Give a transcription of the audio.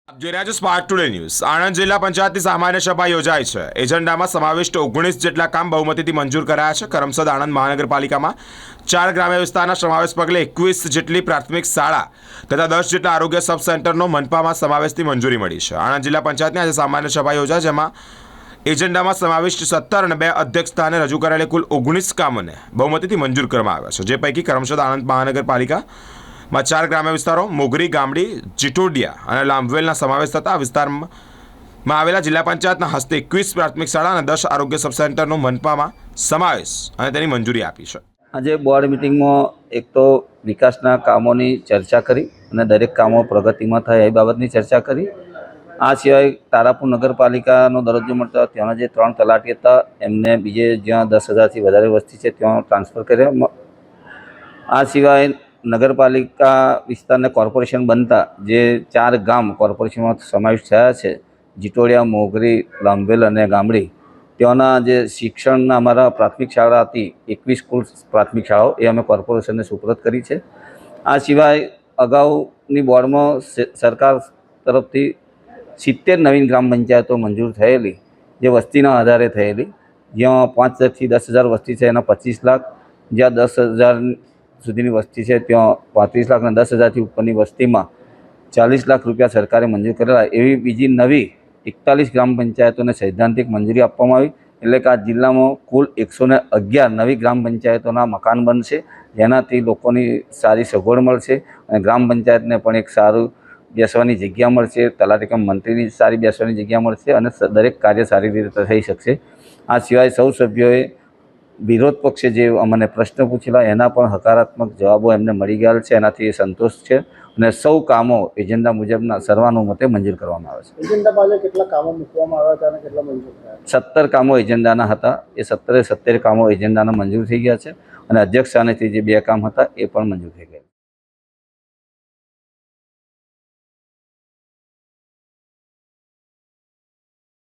આપ જોઈ રહ્યા છો સ્પાર્ક ટુડે ન્યૂઝ। આણંદ જિલ્લા પંચાયતની સામાન્ય સભા યોજાઈ છે। એજન્ડામાં સમાવિષ્ટ 19 જેટલા કામ બહુમતીથી મંજૂર કરાયા છે। કરમસદ આણંદ મહાનગરપાલિકામાં 4 ગ્રામ્ય વિસ્તારના સમાવેશ પગલે 21 જેટલી પ્રાથમિક શાળા તથા 10 જેટલા આરોગ્ય સબ સેન્ટરનો મનપામાં સમાવેશની મંજૂરી મળી છે। આણંદ જિલ્લા પંચાયતની આજે સામાન્ય સભા યોજાઈ, જેમાં એજન્ડામાં સમાવિષ્ટ 17 અને 2 અધ્યક્ષ સ્થાને રજૂ કરાયેલ કુલ 19 કામોને બહુમતીથી મંજૂર કરવામાં આવ્યા છે। જે પૈકી કરમસદ આણંદ મહાનગરપાલિકા માં 4 ગ્રામ્ય વિસ્તારો મોગરી, ગામડી, જીટોડિયા અને લાંભવેલના સમાવેશ થતા આ વિસ્તારમાં આવેલા જિલ્લા પંચાયતના હસ્તે 21 પ્રાથમિક શાળા અને 10 આરોગ્ય સબ સેન્ટરનો મનપામાં સમાવેશ અને તેની મંજૂરી આપી છે। આજે બોર્ડ મિટિંગમાં એક તો વિકાસના કામોની ચર્ચા કરી અને દરેક કામો પ્રગતિમાં થાય એ બાબતની ચર્ચા કરી। આ સિવાય તારાપુર નગરપાલિકાનો દરજ્જો મળતા ત્યાંના જે 3 તલાટી હતા એમને બીજે જ્યાં 10,000થી વધારે વસ્તી છે ત્યાં ટ્રાન્સફર કર્યા। આ સિવાય નગરપાલિકા વિસ્તારને કોર્પોરેશન બનતા જે 4 ગામ કોર્પોરેશનમાં સમાવેશ થયા છે, જીટોડિયા, મોગરી, લાંભવેલ અને ગામડી, ત્યાંના જે શિક્ષણના અમારા પ્રાથમિક શાળા હતી 21 કુલ પ્રાથમિક શાળાઓ એ અમે કોર્પોરેશનને સુપરત કરી છે। આ સિવાય અગાઉની બોર્ડમાં સરકાર તરફથી 70 નવીન ગ્રામ પંચાયતો મંજૂર થયેલી, જે વસ્તીના આધારે થયેલી, જ્યાં 5,000થી 10,000 વસ્તી છે એના 25 લાખ, જ્યાં 10,000 સુધીની વસ્તી છે ત્યાં 35 લાખ અને 10,000થી ઉપરની વસ્તીમાં 40 લાખ રૂપિયા સરકારે મંજૂર કરેલા। એવી બીજી નવી 41 ગ્રામ પંચાયતોને સૈદ્ધાંતિક મંજૂરી આપવામાં આવી। એટલે કે આ જિલ્લામાં કુલ 111 નવી ગ્રામ પંચાયતોના મકાન બનશે, જેનાથી લોકોની સારી સગવડ મળશે અને ગ્રામ પંચાયતને પણ એક સારું બેસવાની જગ્યા મળશે, તલાટી કમ મંત્રીની સારી બેસવાની જગ્યા મળશે અને દરેક કાર્ય સારી રીતે થઈ શકશે। આ સિવાય સૌ સભ્યોએ વિરોધ પક્ષે જે અમને પ્રશ્ન પૂછેલા એના પણ હકારાત્મક જવાબો એમને મળી ગયા છે, એનાથી સંતોષ છે અને સૌ કામો એજન્ડા મુજબના સર્વાનુમતે મંજૂર કરવામાં આવે છે। એજન્ડા પાસે કેટલા કામો મૂકવામાં આવ્યા હતા અને કેટલા મંજૂર થયા? 17 કામો એજન્ડાના હતા, એ 17 કામો એજન્ડાના મંજૂર થઈ ગયા છે અને અધ્યક્ષ સ્થાનેથી જે 2 કામ હતા એ પણ મંજૂર થઈ ગયા।